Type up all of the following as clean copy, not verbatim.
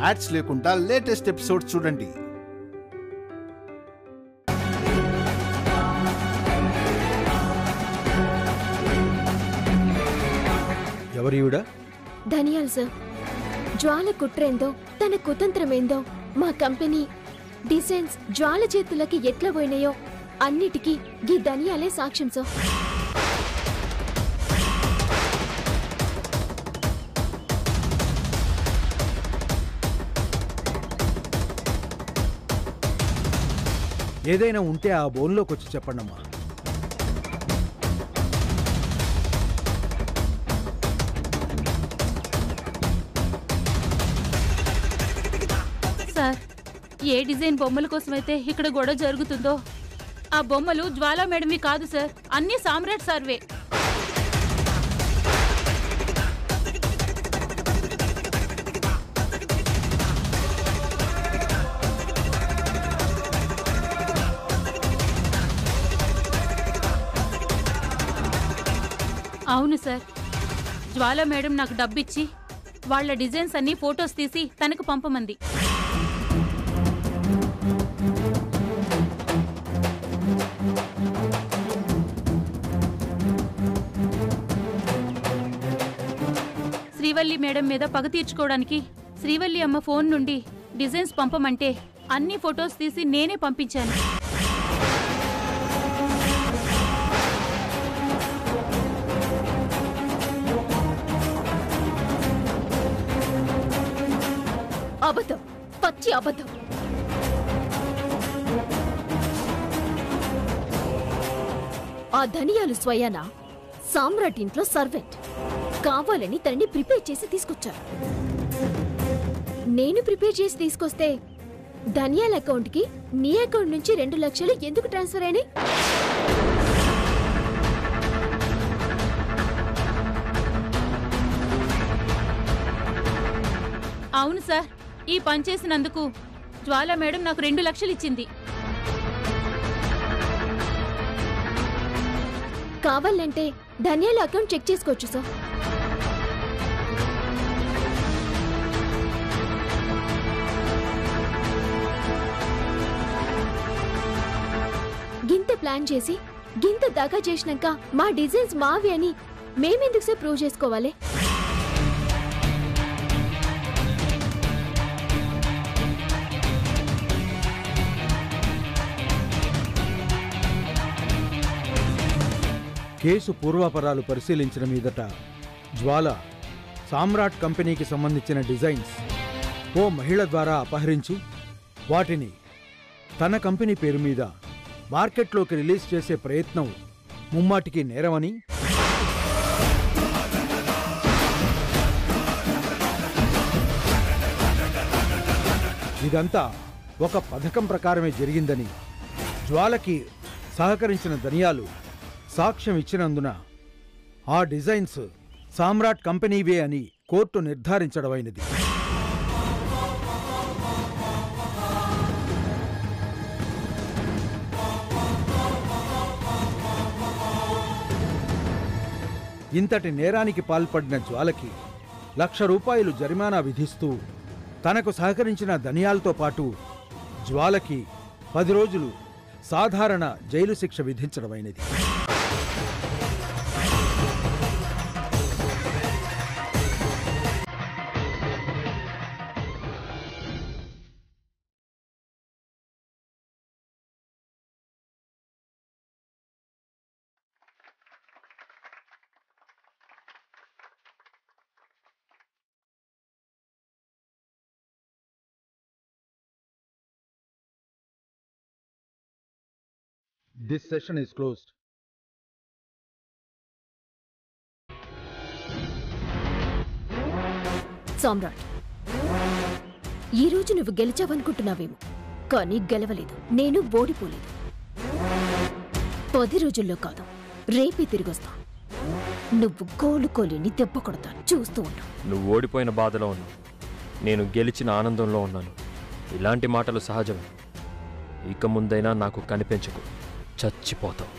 Ads లేకుండా latest episode చూడండి. ఎవరివిడ? ధనియాల్ sir. జ్వాల కుట్రేందో తన కుతంత్రమేందో మా కంపెనీ డిజైన్స్ జ్వాల చేతులకి ఎట్లా పోయినాయో అన్నిటికీ గీ ధనియాలే సాక్ష్యం సార్. ఏదైనా ఉంటే ఆ బోన్లోకి వచ్చి చెప్పండమ్మా. సార్, ఏ డిజైన్ బొమ్మల కోసమైతే ఇక్కడ గొడవ జరుగుతుందో ఆ బొమ్మలు జ్వాలా మేడమ్వి కాదు సార్, అన్నీ సామ్రాట్ సార్వే. అవును సార్, జ్వాలా మేడం నాకు డబ్బిచ్చి వాళ్ళ డిజైన్స్ అన్ని ఫొటోస్ తీసి తనకు పంపమంది. శ్రీవల్లి మేడం మీద పగ తీర్చుకోవడానికి శ్రీవల్లి అమ్మ ఫోన్ నుండి డిజైన్స్ పంపమంటే అన్ని ఫొటోస్ తీసి నేనే పంపించాను. అబద్ధం, పచ్చి అబద్ధం. ఆ ధనియాలు స్వయాన సామ్రాట్ ఇంట్లో సర్వెంట్. కావాలని తనని ప్రిపేర్ చేసి తీసుకొచ్చారు. నేను ప్రిపేర్ చేసి తీసుకొస్తే ధనియాల అకౌంట్కి నీ అకౌంట్ నుంచి 2 లక్షలు ఎందుకు ట్రాన్స్ఫర్ అయినాయి? అవును సార్, ఈ పని చేసినందుకు జ్వాలా మేడం నాకు 2 లక్షలు ఇచ్చింది. కావాలంటే ధనియాల అకౌంట్ చెక్ చేసుకోవచ్చు సార్. గింత ప్లాన్ చేసి గింత దాకా చేసినాక మా డిజైన్స్ మావి అని మేమెందుకు సార్ ప్రూవ్ చేసుకోవాలి? కేసు పూర్వాపరాలు పరిశీలించిన మీదట జ్వాల సామ్రాట్ కంపెనీకి సంబంధించిన డిజైన్స్ ఓ మహిళ ద్వారా అపహరించి వాటిని తన కంపెనీ పేరు మీద మార్కెట్లోకి రిలీజ్ చేసే ప్రయత్నం ముమ్మాటికి నేరమని, ఇదంతా ఒక పథకం ప్రకారమే జరిగిందని జ్వాలకి సహకరించిన ధనియాలు సాక్ష్యం ఇచ్చినందున ఆ డిజైన్స్ సామ్రాట్ కంపెనీవే అని కోర్టు నిర్ధారించడమైనది. ఇంతటి నేరానికి పాల్పడిన జ్వాలకి ₹1,00,000 జరిమానా విధిస్తూ తనకు సహకరించిన ధనియాలతో పాటు జ్వాలకి 10 రోజులు సాధారణ జైలు శిక్ష విధించడమైనది. This session is closed. సామ్రాట్, ఈరోజు నువ్వు గెలిచావనుకుంటున్నావేమో, కానీ గెలవలేదు. నేను ఓడిపోలేదు. 10 రోజుల్లో కాదు, రేపే తిరిగొస్తా. నువ్వు కోలుకోలేని దెబ్బ కొడతా, చూస్తూ ఉండు. నువ్వు ఓడిపోయిన బాధలో ఉన్నావు, నేను గెలిచిన ఆనందంలో ఉన్నాను. ఇలాంటి మాటలు సహజమే. ఇక ముందైనా నాకు కనిపించకు, చచ్చిపోతావు.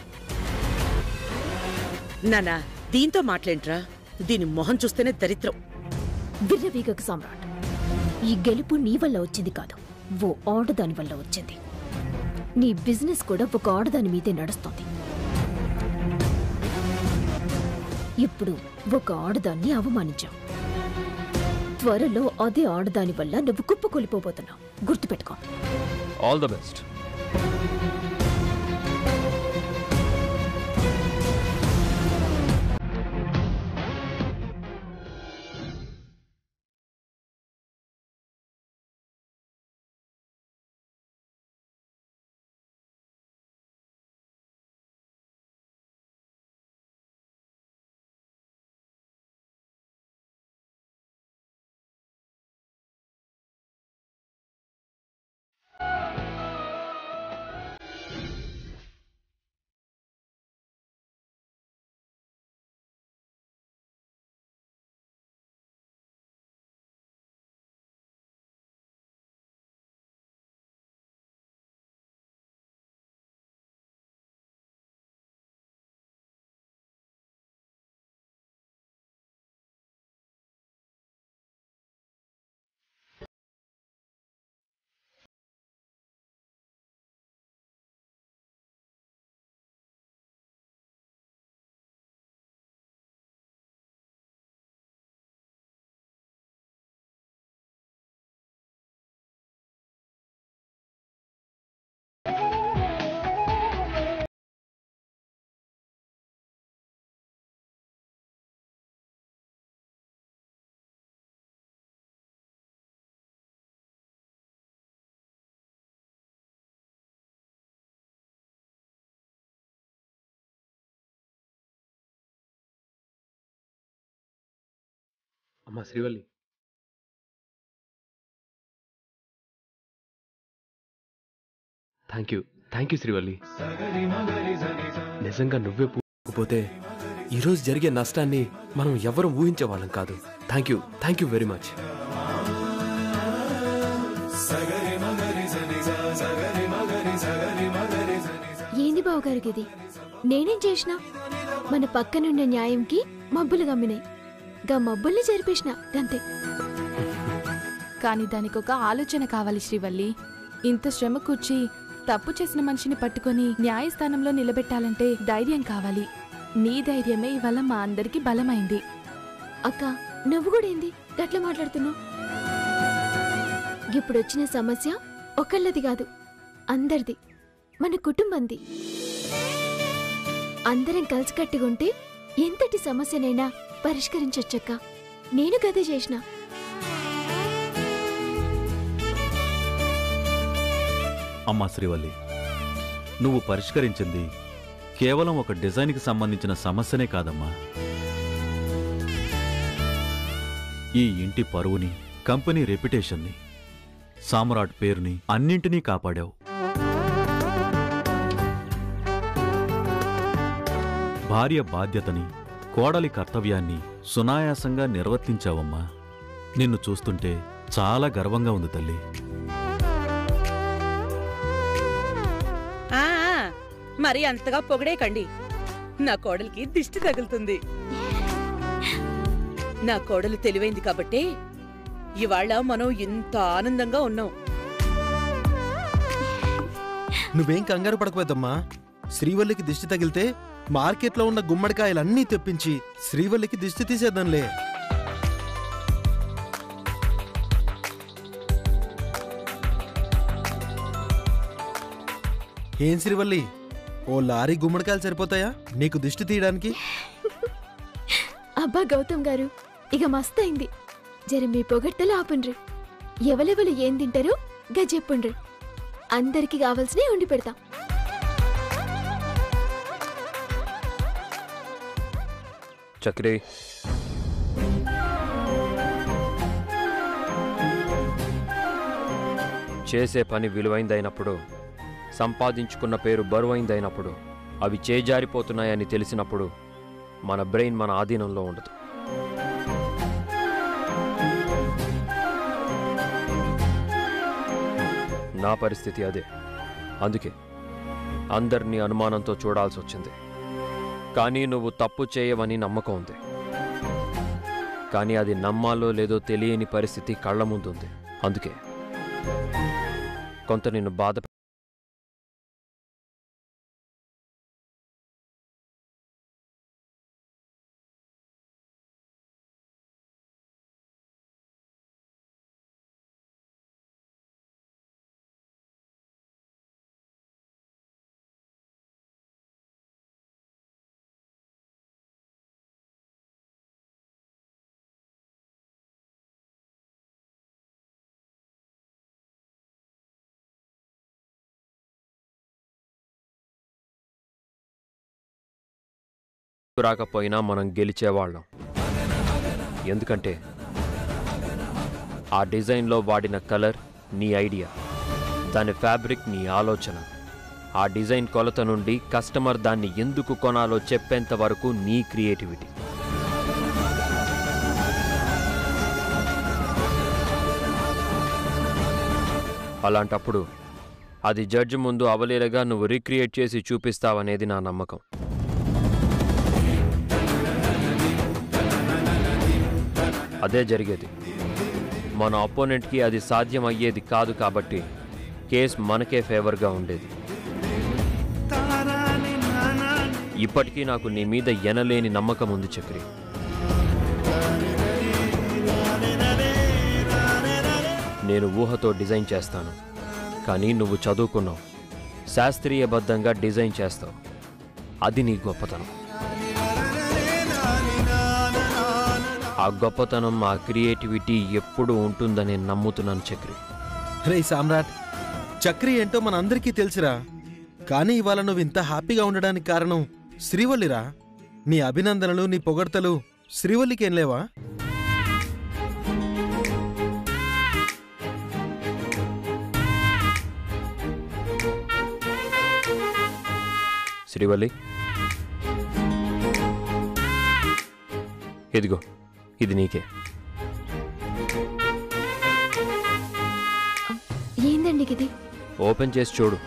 నానా, దీంతో మాట్లాంట్రా? దీని మొహం చూస్తేనే దరిద్రం. విర్రవీగకు సామ్రాట్. ఈ గెలుపు నీ వల్ల వచ్చింది కాదు, ఓ ఆడదాని వల్ల వచ్చింది. నీ బిజినెస్ కూడా ఒక ఆడదాని మీదే నడుస్తోంది. ఇప్పుడు ఒక ఆడదాన్ని అవమానించావు. త్వరలో అదే ఆడదాని వల్ల నువ్వు కుప్పకూలిపోబోతున్నావు. గుర్తుపెట్టుకో. All the best. అమ్మా శ్రీవల్లి, థ్యాంక్ యూ శ్రీవల్లి. నిజంగా నువ్వే పోతే ఈరోజు జరిగే నష్టాన్ని మనం ఎవరూ ఊహించేవాళ్ళం కాదు. Thank you very much. ఏంది బావగారికి ఇది? నేనేం చేసినా? మన పక్కనున్న న్యాయంకి మబ్బులు గమ్మినాయి. గా మబ్బుల్ని జరిపేసిన అంతే. కాని దానికొక ఆలోచన కావాలి శ్రీవల్లి. ఇంత శ్రమ కూర్చి తప్పు చేసిన మనిషిని పట్టుకొని న్యాయస్థానంలో నిలబెట్టాలంటే ధైర్యం కావాలి. నీ ధైర్యమే ఇవాళ మా అందరికి బలమైంది. అక్క, నువ్వు కూడా ఏంది గట్ల మాట్లాడుతున్నావు? ఇప్పుడొచ్చిన సమస్య ఒకళ్ళది కాదు, అందరిది, మన కుటుంబంది. అందరం కలిసికట్టుకుంటే ఎంతటి సమస్యనైనా పరిష్కరించొచ్చక్క. నేను గదే చేసిన. అమ్మా శ్రీవల్లి, నువ్వు పరిష్కరించింది కేవలం ఒక డిజైన్కి సంబంధించిన సమస్యనే కాదమ్మా. ఈ ఇంటి పరువుని, కంపెనీ రెప్యుటేషన్ని, సామ్రాట్ పేరుని అన్నింటినీ కాపాడావు. భార్య బాధ్యతని, కోడలి కర్తవ్యాన్ని సునాయాసంగా నిర్వర్తించావమ్మా. నిన్ను చూస్తుంటే చాలా గర్వంగా ఉంది తల్లి. మరి అంతగా పొగడేకండి. నా కోడలికి దిష్టి తగులుతుంది. నా కోడలు తెలివైంది కాబట్టే ఇవాళ మనం ఇంత ఆనందంగా ఉన్నాం. నువ్వేం కంగారు పడకపోద్దమ్మా. శ్రీవల్లికి దిష్టి తగిలితే మార్కెట్లో ఉన్న గుమ్మడికాయలన్నీ తెప్పించి శ్రీవల్లికి దిష్టి తీసేద్దాంలే. ఏం శ్రీవల్లి, ఓ లారీ గుమ్మడికాయలు సరిపోతాయా నీకు దిష్టి తీయడానికి? అబ్బా గౌతమ్ గారు, ఇక మస్తయింది. జర మీ పొగడ్తలు ఆపుండ్రి. ఎవలెవలు ఏం తింటారో గా చెప్పుండ్రి. అందరికి కావాల్సినవి వండి పెడతాం. చక్రి, చేసే పని విలువైందైనప్పుడు, సంపాదించుకున్న పేరు బరువైందైనప్పుడు, అవి చేజారిపోతున్నాయని తెలిసినప్పుడు మన బ్రెయిన్ మన ఆధీనంలో ఉండదు. నా పరిస్థితి అదే. అందుకే అందరినీ అనుమానంతో చూడాల్సి వచ్చింది. కానీ నువ్వు తప్పు చేయవని నమ్మకం ఉంది. కానీ అది నమ్మాలో లేదో తెలియని పరిస్థితి కళ్ళ ముందుంది. అందుకే కొంత నిన్ను బాధ రాకపోయినా మనం గెలిచేవాళ్ళం. ఎందుకంటే ఆ డిజైన్లో వాడిన కలర్ నీ ఐడియా, దాని ఫ్యాబ్రిక్ నీ ఆలోచన, ఆ డిజైన్ కొలత నుండి కస్టమర్ దాన్ని ఎందుకు కొనాలో చెప్పేంత వరకు నీ క్రియేటివిటీ. అలాంటప్పుడు అది జడ్జి ముందు అవలీలగా నువ్వు రీక్రియేట్ చేసి చూపిస్తావనేది నా నమ్మకం. అదే జరిగేది. మన అపోనెంట్కి అది సాధ్యమయ్యేది కాదు కాబట్టి కేస్ మనకే ఫేవర్గా ఉండేది. ఇప్పటికీ నాకు నీ మీద ఎనలేని నమ్మకం ఉంది చక్రి. నేను ఊహతో డిజైన్ చేస్తాను, కానీ నువ్వు చదువుకున్నావు, శాస్త్రీయబద్ధంగా డిజైన్ చేస్తావు. అది నీ గొప్పతనం. ఆ గొప్పతనం, ఆ క్రియేటివిటీ ఎప్పుడూ ఉంటుందని నమ్ముతున్నాను చక్రి. రే సామ్రాట్, చక్రి ఏంటో మనందరికీ తెలుసురా. కానీ ఇవాళ నువ్వు ఇంత హ్యాపీగా ఉండడానికి కారణం శ్రీవల్లిరా. నీ అభినందనలు, నీ పొగడ్తలు శ్రీవల్లికి ఏం లేవా? శ్రీవల్లి, ఇదిగో ఇది నీకే. ఏందండి ఇది? ఓపెన్ చేసి చూడు.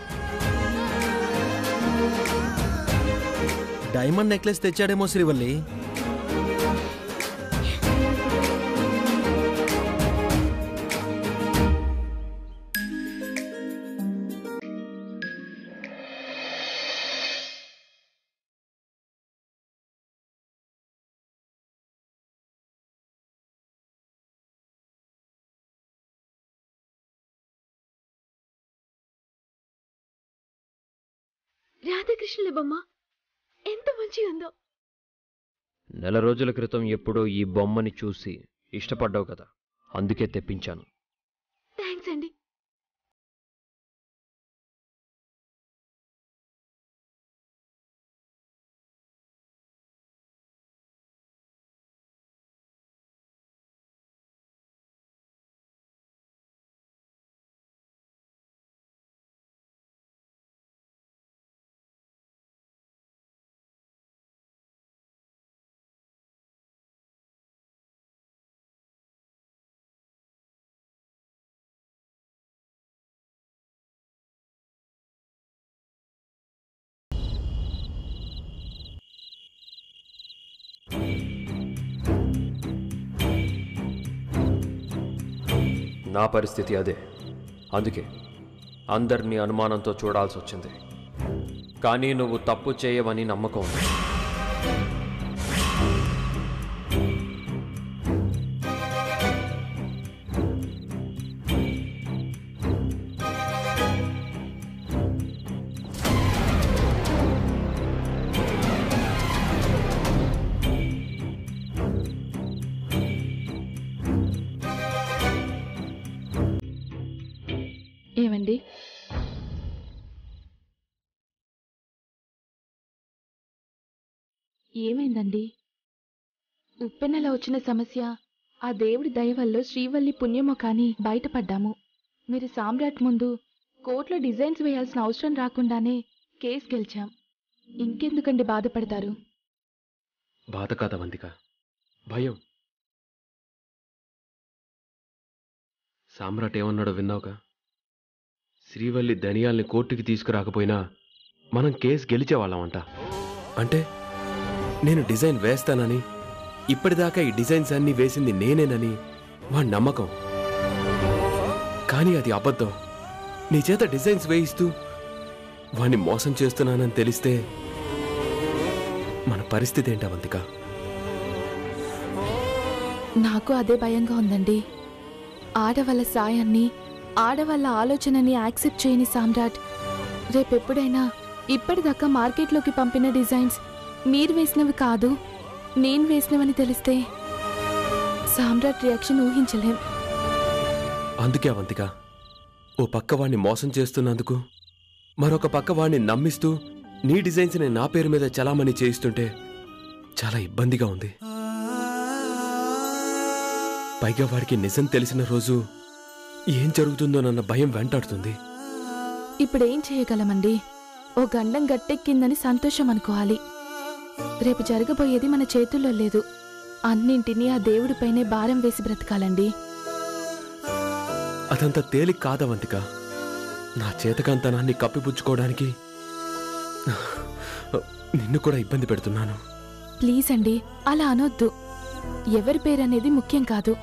డైమండ్ నెక్లెస్ తెచ్చాడేమో శ్రీవల్లి. రాధాకృష్ణుల బొమ్మ ఎంత మంచిగా ఉందో. నెల రోజుల క్రితం ఎప్పుడో ఈ బొమ్మని చూసి ఇష్టపడ్డావు కదా, అందుకే తెప్పించాను. థ్యాంక్స్ అండి. నా పరిస్థితి అదే. అందుకే అందరినీ అనుమానంతో చూడాల్సి వచ్చింది. కానీ నువ్వు తప్పు చేయవని నమ్మకం ఉంది. ఏమండి, ఏమైందండి? ఉప్పెన్నెల వచ్చిన సమస్య ఆ దేవుడి దయ వల్ల శ్రీవల్లి పుణ్యమో కానీ బయటపడ్డాము. మీరు సామ్రాట్ ముందు కోర్టులో డిజైన్స్ వేయాల్సిన అవసరం రాకుండానే కేసు గెలిచాం. ఇంకెందుకండి బాధపడతారు? బాధ కాదా వంతిక, భయం. సామ్రాట్ ఏమన్నాడో విన్నావుగా? శ్రీవల్లి ధనియాల్ని కోర్టుకి తీసుకురాకపోయినా మనం కేసు గెలిచేవాళ్ళమంట. అంటే నేను డిజైన్ వేస్తానని, ఇప్పటిదాకా ఈ డిజైన్స్ అన్నీ వేసింది నేనేనని వాడి నమ్మకం. కానీ అది అబద్ధం. నీ చేత డిజైన్స్ వేయిస్తూ వాణ్ణి మోసం చేస్తున్నానని తెలిస్తే మన పరిస్థితి ఏంటి అవంతిక? నాకు అదే భయంగా ఉందండి. ఆడవాళ్ళ సాయాన్ని, ఆడవాళ్ళ ఆలోచనని యాక్సెప్ట్ చేయని సామ్రాట్ రేపెప్పుడైనా ఇప్పటిదాకా మార్కెట్లోకి పంపిన డిజైన్స్ మీరు వేసినవి కాదు, నేను వేసినవని తెలిస్తే సామ్రాట్ రియాక్షన్ ఊహించలేం. అందుకే అవంతిక, ఓ పక్క వాణ్ణి మోసం చేస్తున్నందుకు మరొక పక్క వాణ్ణి నమ్మిస్తూ నీ డిజైన్స్ని నా పేరు మీద చలామణి చేయిస్తుంటే చాలా ఇబ్బందిగా ఉంది. పైగా వాడికి నిజం తెలిసిన రోజు ఏం జరుగుతుందోనన్న భయం వెంటాడుతుంది. ఇప్పుడేం చేయగలమండి? ఓ గండం గట్టెక్కిందని సంతోషం అనుకోవాలి. రేపు జరగబోయేది మన చేతుల్లో లేదు. అన్నింటినీ ఆ దేవుడిపైనే భారం వేసి బ్రతకాలండి. అదంత తేలిక కాదవంతిక. నా చేతకంతనాన్ని కప్పిపుచ్చుకోవడానికి నిన్ను కూడా ఇబ్బంది పెడుతున్నాను. ప్లీజ్ అండి, అలా అనొద్దు. ఎవరి పేరనేది ముఖ్యం కాదు.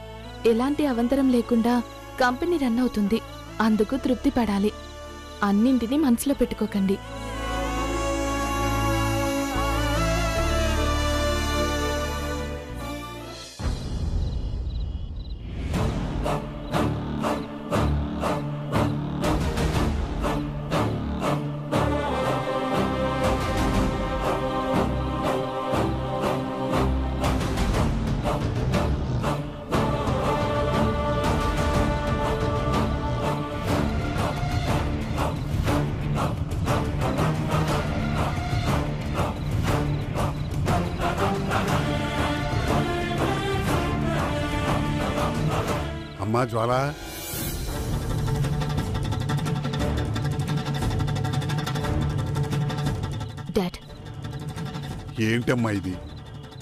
ఎలాంటి అవంతరం లేకుండా కంపెనీ రన్ అవుతుంది. అందుకు తృప్తి పడాలి. అన్నింటినీ మనసులో పెట్టుకోకండి. అమ్మా జ్వాల, డాడ్, ఏంటమ్మా ఇది?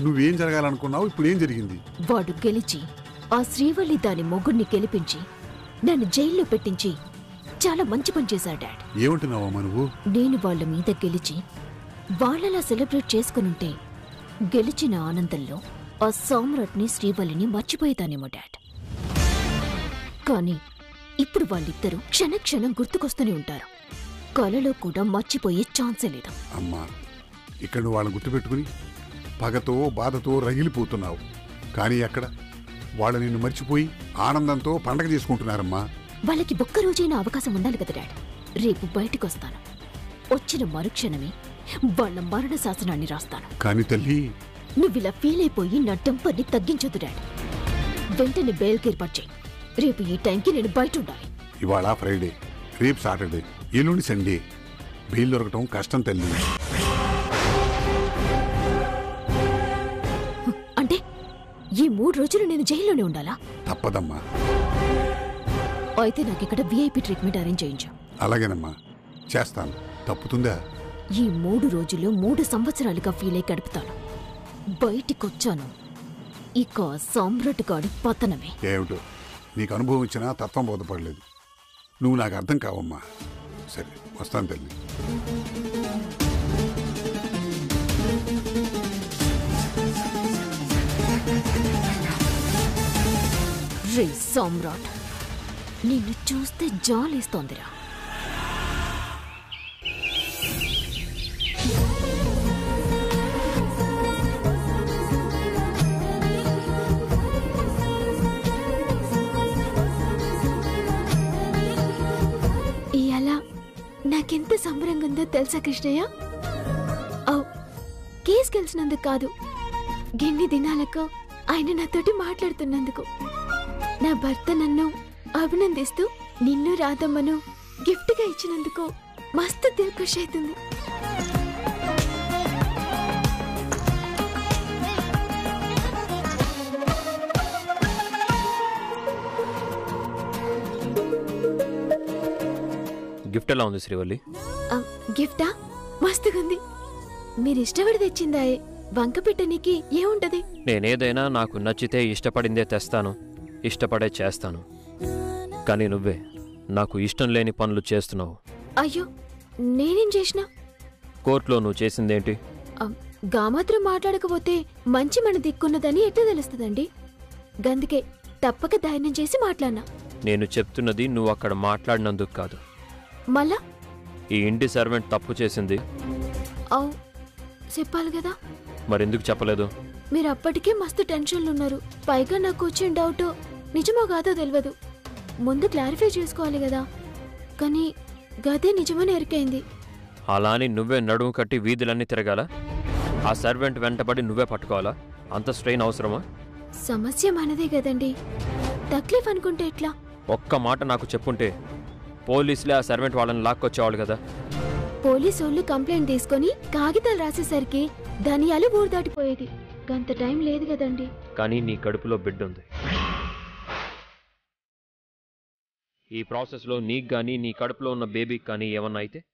నువ్వేం జరగాలనుకున్నావు? ఇప్పుడేం జరిగింది? వాడు గెలిచి ఆ శ్రీవల్లి దాని మొగుడిని గెలిపించి నన్ను జైల్లో పెట్టించి చాలా మంచి పని చేశాడు డాడ్. ఏమంటున్నావమ్మా నువ్వు? నేను వాళ్ళ మీద గెలిచి వాళ్ళలా సెలబ్రేట్ చేసుకునుంటే గెలిచిన ఆనందంలో ఆ సామ్రాట్ని శ్రీవల్లిని మర్చిపోయేదానేమో డాడ్. కానీ ఇప్పుడు వాళ్ళిద్దరూ క్షణక్షణం గుర్తుకొస్తూనే ఉంటారు. కలలో కూడా మర్చిపోయే ఛాన్సే లేదు. అమ్మా, ఇక్కడ నువ్వు వాళ్ళని గుర్తుపెట్టుకుని పగతో బాధతో రగిలిపోతున్నావు. కానీ అక్కడ వాళ్ళు నిన్ను మర్చిపోయి ఆనందంతో పండగ చేసుకుంటున్నారమ్మా. వాళ్ళకి ఒక్క రోజైనా అవకాశం ఉండాలి కదా డాడ్. రేపు బయటకొస్తాను. వచ్చిన మరుక్షణమే వాళ్ళ మరణ శాసనాన్ని రాస్తాను. కానీ తల్లి, నువ్విలా ఫీల్ అయిపోయి నా టెంపర్ని తగ్గించొద్దు డాడ్. వెంటనే బెయిల్కి ఏర్పాటు చేయి. రేపు ఈ టైంకి నేను బయట ఉండాలి. ఇవాళ ఫ్రైడే, రేపు సాటర్డే, ఎల్లుండి సండే. బెయిల్ దొరకటం కష్టం తల్లి. అంటే ఈ 3 రోజులు నేను జైల్లోనే ఉండాలా? తప్పదమ్మా. అయితే నాకు ఇక్కడ VIP ట్రీట్మెంట్ అరేంజ్ చేయించు. అలాగేనమ్మా, చేస్తాను. తప్పుతుందా? ఈ 3 రోజులు 3 సంవత్సరాలుగా ఫీల్ అయి గడుపుతాను. బయటికొచ్చాను, ఇక సామ్రాట్ గాడి పతనమే. ఏమిటో నీకు అనుభవం ఇచ్చినా తత్వం బోధపడలేదు. నువ్వు నాకు అర్థం కావమ్మా. సరే, వస్తాను తల్లి. రే సామ్రాట్, నిన్ను చూస్తే జాలేస్తోందిరా. నాకెంత సంబరంగా ఉందో తెలుసా కృష్ణయ్య? కేసు గెలిచినందుకు కాదు, గిన్ని దినాలకు ఆయన నాతోటి మాట్లాడుతున్నందుకు. నా భర్త నన్ను అభినందిస్తూ నిన్ను రాధమ్మను గిఫ్ట్గా ఇచ్చినందుకు మస్తు దిల్ ఖుషి అవుతుంది. గిఫ్ట్ ఎలా ఉంది శ్రీవల్లి? గిఫ్టా? మస్తుగుంది. మీరు ఇష్టపడి తెచ్చిందా? వంక పెట్టనీకి ఏముంటది? నేనేదైనా నాకు నచ్చితే ఇష్టపడిందే తెస్తాను, ఇష్టపడే చేస్తాను. కానీ నువ్వే నాకు ఇష్టం లేని పనులు చేస్తున్నావు. అయ్యో, నేనేం చేసినా? కోర్టులో నువ్వు చేసిందేంటి? గామాత్రం మాట్లాడకపోతే మంచి మన దిక్కున్నదని ఎట్లా తెలుస్తుందండి? గందుకే తప్పక ధైర్యం చేసి మాట్లాడినా. నేను చెప్తున్నది నువ్వు అక్కడ మాట్లాడినందుకు కాదు. మళ్ళా ఈ ఇంటి సర్వెంట్ తప్పు చేసింది. అవు చెప్పాలి కదా. మరెందుకు చెప్పలేదు? మీరు అప్పటికే మస్తు టెన్షన్లు ఉన్నారు. పైగా నాకు వచ్చిన డౌట్ నిజమో కాదో తెలియదు. ముందు క్లారిఫై చేసుకోవాలి కదా. కానీ గదే నిజమని ఎరికైంది. అలా అని నువ్వే నడుము కట్టి వీధులన్నీ తిరగాల? ఆ సర్వెంట్ వెంటబడి నువ్వే పట్టుకోవాలా? అంత స్ట్రెయిన్ అవసరమా? సమస్య మనదే కదండి. తక్లీఫ్ అనుకుంటే ఎట్లా? ఒక్క మాట నాకు చెప్పుంటే పోలీసులే ఆ సర్వెంట్ వాళ్ళని లాక్కొచ్చేవాళ్ళు కదా. పోలీసోళ్ళు కంప్లైంట్ తీసుకొని కాగితాలు రాసేసరికి ధనియాలు ఊరు దాటిపోయేది. గంత టైం లేదు కదండి. కానీ నీ కడుపులో బిడ్డ ఉంది. ఈ ప్రాసెస్లో నీకు కానీ నీ కడుపులో ఉన్న బేబీకి కానీ ఏమన్నా అయితే